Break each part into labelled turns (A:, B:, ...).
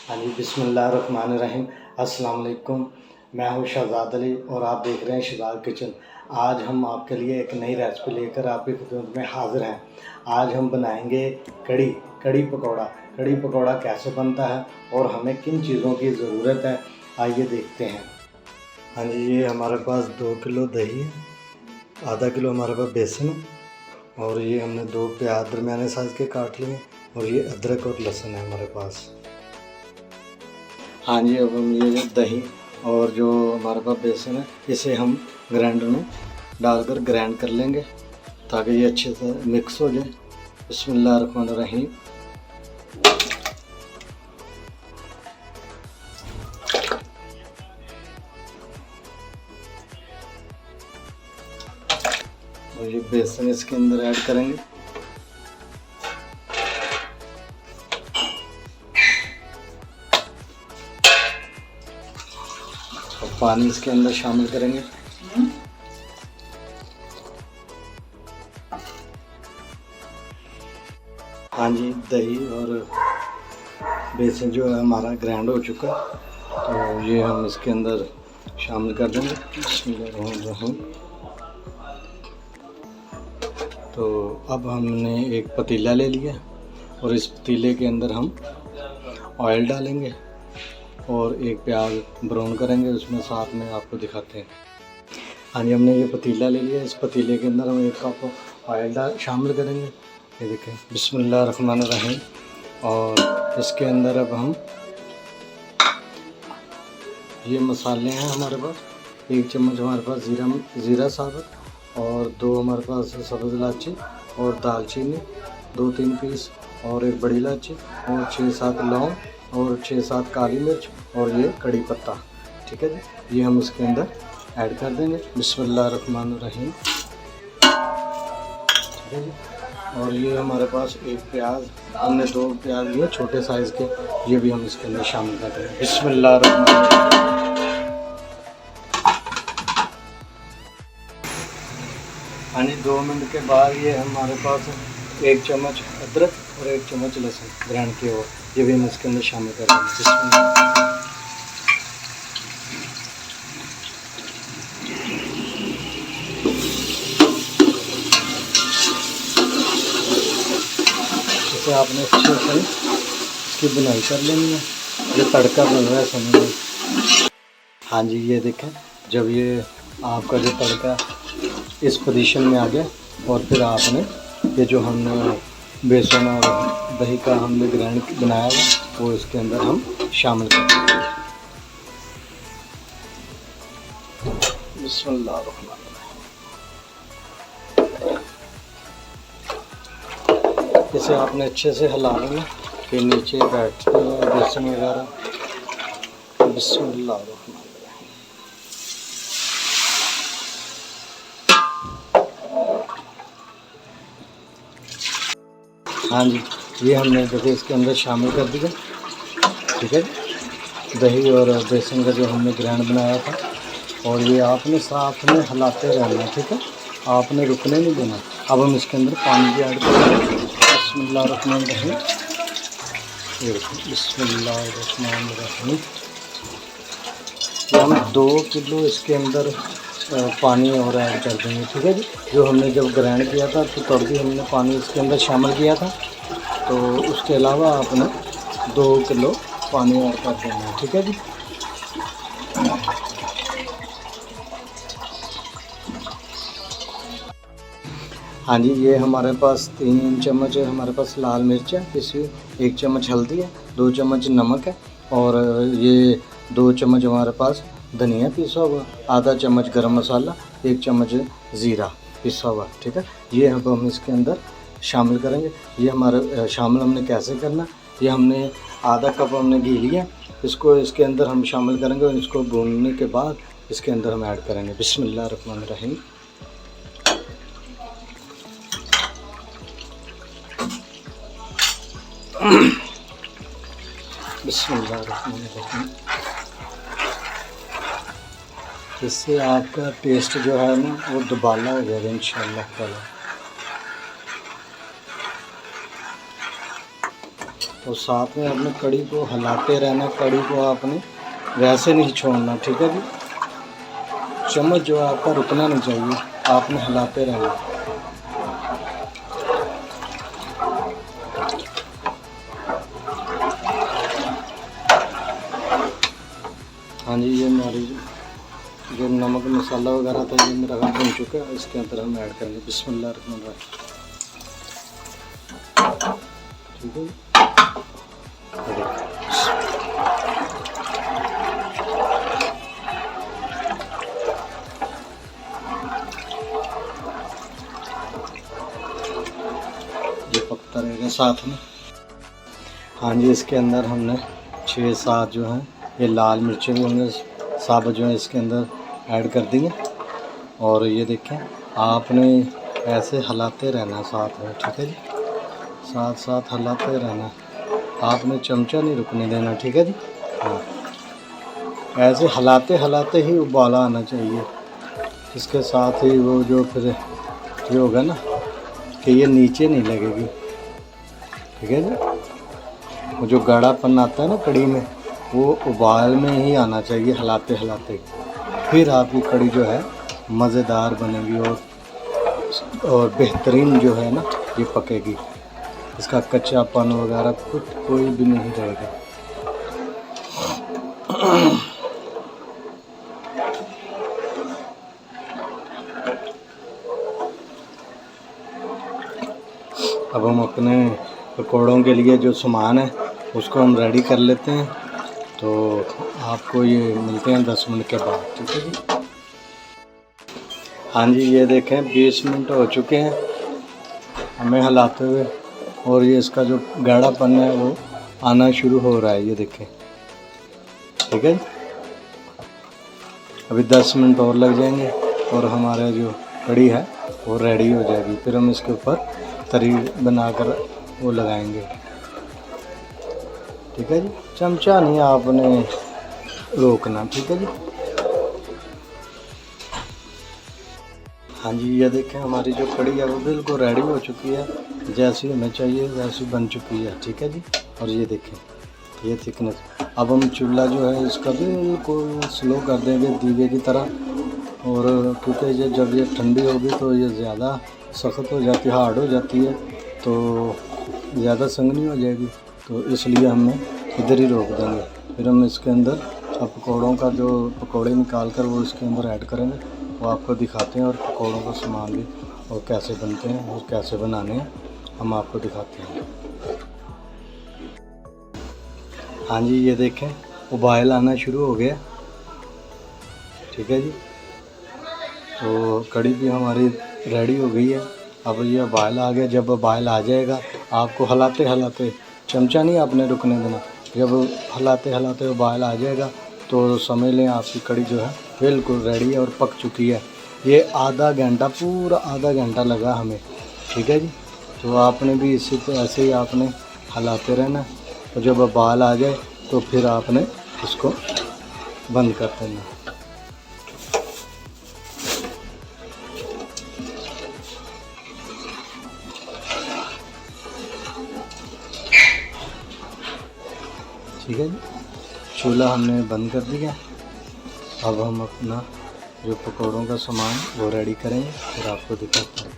A: हाँ जी, बिस्मिल्लाहिर्रहमानिर्रहीम। अस्सलाम वालेकुम। मैं हूँ शहज़ाद अली और आप देख रहे हैं शहज़ाद किचन। आज हम आपके लिए एक नई रेसिपी लेकर आपकी खिदमत में हाज़िर हैं। आज हम बनाएंगे कड़ी पकौड़ा। कड़ी पकौड़ा कैसे बनता है और हमें किन चीज़ों की ज़रूरत है, आइए देखते हैं। हाँ जी, ये हमारे पास 2 किलो दही है, आधा किलो हमारे पास बेसन है और ये हमने 2 प्याज दरमियाने साइज़ के काट लिए और ये अदरक और लहसुन है हमारे पास। हाँ जी, अब हम ये जो दही और जो हमारे पास बेसन है इसे हम ग्राइंडर में डालकर ग्राइंड कर लेंगे ताकि ये अच्छे से मिक्स हो जाए। बिस्मिल्लाहिर्रहमानिर्रहीम। और ये बेसन इसके अंदर ऐड करेंगे। और पानी इसके अंदर शामिल करेंगे। हाँ जी, दही और बेसन जो है हमारा ग्राइंड हो चुका है, तो ये हम इसके अंदर शामिल कर देंगे। बिस्मिल्लाहिर्रहमानिर्रहीम। तो अब हमने एक पतीला ले लिया और इस पतीले के अंदर हम ऑयल डालेंगे और एक प्याज ब्राउन करेंगे, उसमें साथ में आपको दिखाते हैं। हाँ जी, हमने ये पतीला ले लिया। इस पतीले के अंदर हम 1 कप ऑयल शामिल करेंगे। ये देखें, बिस्मिल्लाहिर्रहमानिर्रहीम। और इसके अंदर अब हम ये मसाले हैं हमारे पास। 1 चम्मच हमारे पास ज़ीरा साबुत और 2 हमारे पास सब्ज़ इलायची और दालचीनी 2-3 पीस और एक बड़ी इलायची और 6-7 लौंग और 6-7 काली मिर्च और ये कड़ी पत्ता। ठीक है जी, ये हम इसके अंदर ऐड कर देंगे। बिस्मिल्लाहिर्रहमानिर्रहीम। ठीक है जी। और ये हमारे पास एक प्याज, हमने 2 प्याज लिए छोटे साइज़ के, ये भी हम इसके अंदर शामिल कर देंगे। बिस्मिल्लाहिर्रहमानिर्रहीम। यानी 2 मिनट के बाद ये हमारे पास 1 चम्मच अदरक और 1 चम्मच लहसुन ग्राइंड किया हुआ, ये भी हम इसके अंदर शामिल कर देंगे। इसे आपने अच्छे से इसकी बुनाई कर लेनी है। ये तड़का बन रहा है समझ में। हाँ जी, ये देखें, जब ये आपका जो तड़का इस पोजीशन में आ गया और फिर आपने ये जो हमने बेसन और दही का हमने ग्राइंड बनाया हुआ वो इसके अंदर हम शामिल कर देंगे। बिस्मिल्लाहिर्रहमानिर्रहीम। इसे आपने अच्छे से हिला लेना कि नीचे बैठते हैं बेसन वगैरह। बिस्मिल्लाहिर्रहमानिर्रहीम। हाँ जी, ये हमने देखो इसके अंदर शामिल कर दिया। ठीक है, दही और बेसन का जो हमने ग्राइंड बनाया था, और ये आपने साथ में हिलाते रहना है। ठीक है, आपने रुकने नहीं देना। अब हम इसके अंदर पानी भी ऐड करेंगे। बिस्मिल्लाहिर्रहमानिर्रहीम। ये देखो, बिस्मिल्लाहिर्रहमानिर्रहीम। ये हम 2 किलो इसके अंदर पानी और ऐड कर देंगे। ठीक है जी, जो हमने जब ग्राइंड किया था तो तब भी हमने पानी इसके अंदर शामिल किया था, तो उसके अलावा आपने 2 किलो पानी ऐड कर देना है। ठीक है जी। हाँ जी, ये हमारे पास 3 चम्मच हमारे पास लाल मिर्च है, इसी 1 चम्मच हल्दी है, 2 चम्मच नमक है और ये 2 चम्मच हमारे पास धनिया पिसा हुआ, आधा चम्मच गरम मसाला, 1 चम्मच ज़ीरा पिसा हुआ। ठीक है, ये अब हम इसके अंदर शामिल करेंगे। ये हमारे शामिल हमने कैसे करना, ये हमने आधा कप हमने घी लिया, इसको इसके अंदर हम शामिल करेंगे और इसको भूनने के बाद इसके अंदर हम ऐड करेंगे। बिस्मिल्लाहिर्रहमानिर्रहीम। बिस्मिल्लाहिर्रहमानिर्रहीम। इससे आपका टेस्ट जो है ना वो दुबाला हो जाएगा इंशाअल्लाह ताला। और साथ में आपने कड़ी को हिलाते रहना, कड़ी को आपने वैसे नहीं छोड़ना, ठीक है जी। चम्मच जो है आपका रुकना नहीं चाहिए, आपने हिलाते रहना। हाँ जी, ये हमारी जो नमक मसाला वगैरह था ये मेरा बन चुका है, इसके अंदर हम ऐड करेंगे। बिस्मिल्लाहिर्रहमानिर्रहीम, ठीक है। ये पकता रहेगा साथ में। हाँ जी, इसके अंदर हमने 6-7 जो हैं ये लाल मिर्चें भी हमने साबुत जो है इसके अंदर ऐड कर दी हैं। और ये देखें, आपने ऐसे हिलाते रहना साथ में, ठीक है जी। साथ साथ हिलाते रहना, आपने चमचा नहीं रुकने देना, ठीक है जी। हाँ, ऐसे हिलाते हिलाते ही उबाला आना चाहिए। इसके साथ ही वो जो फिर ये होगा ना कि ये नीचे नहीं लगेगी, ठीक है जी। वो जो गाढ़ापन आता है ना कड़ी में, वो उबाल में ही आना चाहिए, हिलाते हिलाते, फिर आपकी कड़ी जो है मज़ेदार बनेगी और बेहतरीन जो है ना ये पकेगी। इसका कच्चापन वगैरह कुछ कोई भी नहीं रहेगा। अब हम अपने पकौड़ों के लिए जो सामान है उसको हम रेडी कर लेते हैं, तो आपको ये मिलते हैं 10 मिनट के बाद, ठीक है जी। हाँ जी, ये देखें 20 मिनट हो चुके हैं हमें हिलाते हुए, और ये इसका जो गाढ़ापन है वो आना शुरू हो रहा है, ये देखें, ठीक है। अभी 10 मिनट और लग जाएंगे और हमारा जो कड़ी है वो रेडी हो जाएगी। फिर हम इसके ऊपर तरी बनाकर वो लगाएंगे, ठीक है जी। चमचा नहीं आपने रोकना, ठीक है जी। हाँ जी, ये देखें हमारी जो कड़ी है वो बिल्कुल रेडी हो चुकी है, जैसी हमें चाहिए वैसी बन चुकी है, ठीक है जी। और ये देखें ये थिकनेस। अब हम चूल्हा जो है इसका बिल्कुल स्लो कर देंगे दीवे की तरह, और क्योंकि ये जब ये ठंडी होगी तो ये ज़्यादा सख्त हो जाती है, हार्ड हो जाती है, तो ज़्यादा संगनी हो जाएगी, तो इसलिए हमने इधर ही रोक देंगे। फिर हम इसके अंदर अब पकौड़ों का जो पकौड़े निकाल कर वो इसके अंदर ऐड करेंगे, वो आपको दिखाते हैं, और पकौड़ों का सामान भी और कैसे बनते हैं और कैसे बनाने हैं हम आपको दिखाते हैं। हाँ जी, ये देखें उबाल आना शुरू हो गया, ठीक है जी। तो कड़ी भी हमारी रेडी हो गई है। अब ये उबाल आ गया, जब उबाल आ जाएगा आपको हिलाते हिलाते, चमचा नहीं आपने रुकने देना, जब हिलाते हिलाते उबाल आ जाएगा तो समझ लें आपकी कड़ी जो है बिल्कुल रेडी है और पक चुकी है। ये आधा घंटा, पूरा आधा घंटा लगा हमें, ठीक है जी। तो आपने भी इसी तरह ऐसे ही आपने हिलाते रहना, और जब उबाल आ जाए तो फिर आपने इसको बंद कर देना। ठीक है जी, चूल्हा हमने बंद कर दिया। अब हम अपना जो पकौड़ों का सामान वो रेडी करेंगे, फिर आपको दिखाते हैं।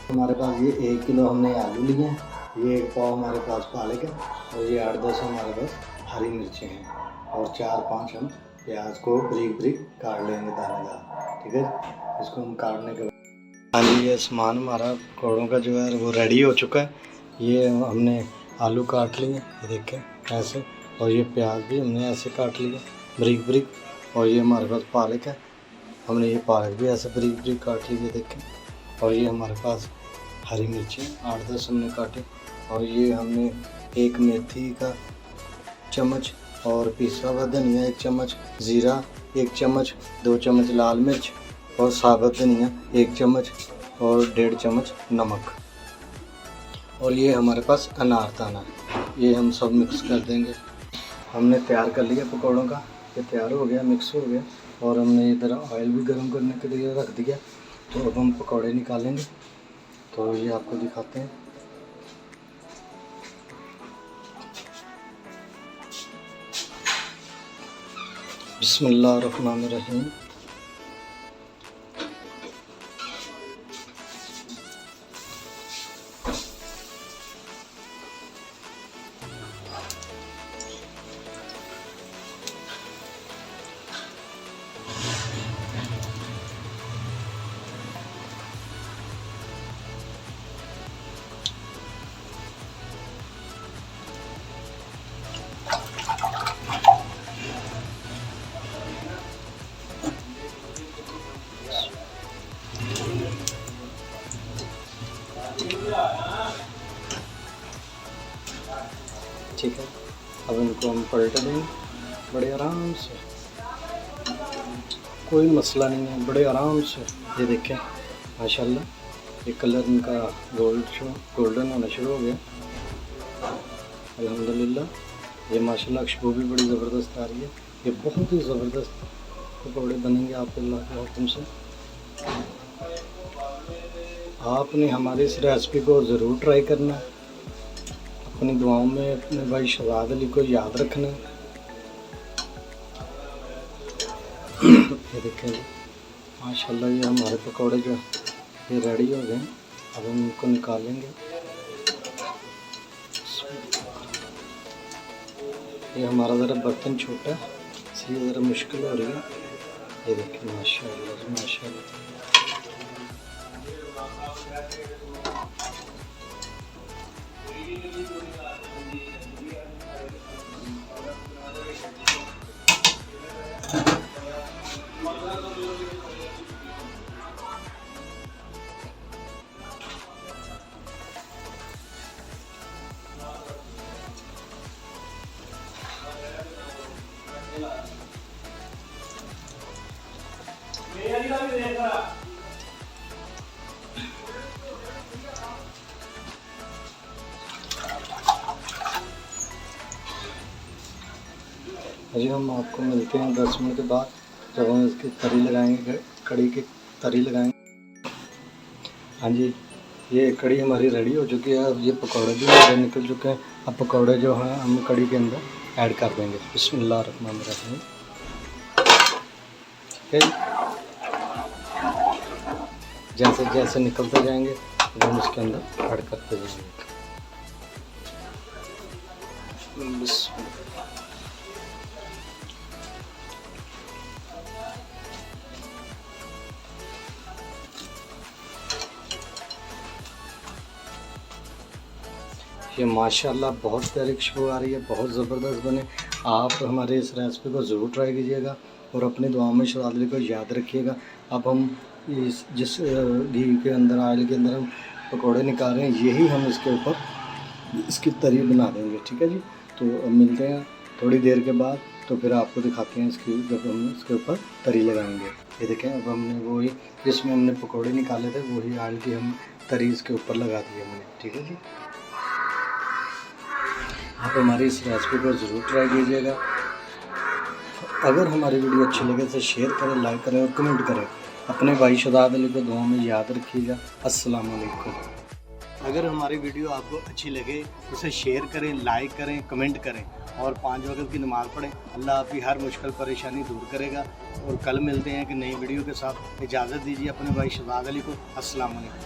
A: हमारे पास ये 1 किलो हमने आलू लिए हैं, ये 1 पाव हमारे पास पालक है, और ये 8-10 हमारे पास हरी मिर्चें हैं, और 4-5 हम प्याज को बारीक बारीक काट लेंगे दानेदार, ठीक है। इसको हम काटने के बाद हाँ जी, ये सामान हमारा पकौड़ों का जो है वो रेडी हो चुका है। ये हमने आलू काट लिए, ये देखें ऐसे, और ये प्याज भी हमने ऐसे काट लिया बारीक बारीक, और ये हमारे पास पालक है, हमने ये पालक भी ऐसे बारीक बारीक काट ली, ये देखें। और ये हमारे पास हरी मिर्ची 8-10 हमने काटे, और ये हमने एक मेथी का चम्मच, और पिसा हुआ धनिया 1 चम्मच, ज़ीरा 1 चम्मच, 2 चम्मच लाल मिर्च, और साबुत धनिया 1 चम्मच, और 1.5 चम्मच नमक, और ये हमारे पास अनारदाना, ये हम सब मिक्स कर देंगे। हमने तैयार कर लिया पकौड़ों का, ये तैयार हो गया, मिक्स हो गया, और हमने इधर ऑयल भी गर्म करने के लिए रख दिया। तो अब हम पकौड़े निकालेंगे, तो ये आपको दिखाते हैं। बिस्मिल्लाहिर्रहमानिर्रहीम। ठीक है, अब इनको हम पलट देंगे बड़े आराम से, कोई मसला नहीं है, बड़े आराम से। ये देखें माशाल्लाह, ये कलर इनका गोल्डन होना शुरू हो गया अल्हम्दुलिल्लाह। ये माशाल्लाह खुशबू भी बड़ी ज़बरदस्त आ रही है। ये बहुत ही ज़बरदस्त पकौड़े बनेंगे आपके अल्लाह के हुक्म से। आपने हमारी इस रेसिपी को ज़रूर ट्राई करना है, अपनी दुआओं में अपने भाई शहजाद अली को याद रखना। ये देखें माशाल्लाह, ये हमारे पकौड़े जो ये रेडी हो गए। अब हम इनको निकालेंगे। ये हमारा ज़रा बर्तन छोटा है इसलिए ज़रा मुश्किल हो रही है। ये देखें माशाल्लाह माशाल्लाह। अजी हम आपको मिलते हैं 10 मिनट के बाद, जब हम इसकी तरी लगाएंगे, कड़ी की तरी लगाएंगे। हाँ जी, ये कड़ी हमारी रेडी हो चुकी है। अब ये पकौड़े भी हमारे निकल चुके हैं। अब पकौड़े जो हैं हम कड़ी के अंदर ऐड कर देंगे। बिस्मिल्लाहिर्रहमानिर्रहीम। ठीक है, जैसे जैसे निकलते जाएंगे हम इसके अंदर ऐड करते जाएंगे। ये माशाल्लाह बहुत प्यारी खुशबू आ रही है, बहुत ज़बरदस्त बने। आप हमारे इस रेसिपी को ज़रूर ट्राई कीजिएगा और अपनी दुआओं में शहजाद अली को याद रखिएगा। अब हम इस जिस घी के अंदर, ऑयल के अंदर हम पकौड़े निकाल रहे हैं, यही हम इसके ऊपर इसकी तरी बना देंगे। ठीक है जी, तो अब मिलते हैं थोड़ी देर के बाद, तो फिर आपको दिखाते हैं इसकी, जब हम इसके ऊपर तरी लगाएंगे। ये देखें, अब हमने वही जिसमें हमने पकौड़े निकाले थे वही ऑयल की हम तरी इसके ऊपर लगा दी हमने। ठीक है जी, आप हमारी इस रेसिपी को ज़रूर ट्राई कीजिएगा। अगर हमारी वीडियो अच्छी लगे तो शेयर करें, लाइक करें और कमेंट करें। अपने भाई शहजाद अली को दुआ में याद रखिएगा। अस्सलाम वालेकुम। अगर हमारी वीडियो आपको अच्छी लगे उसे शेयर करें, लाइक करें, कमेंट करें और 5 वक्त की नमाज़ पढ़ें। अल्लाह आपकी हर मुश्किल परेशानी दूर करेगा। और कल मिलते हैं कि नई वीडियो के साथ। इजाज़त दीजिए अपने भाई शहजाद अली को। अस्सलाम वालेकुम।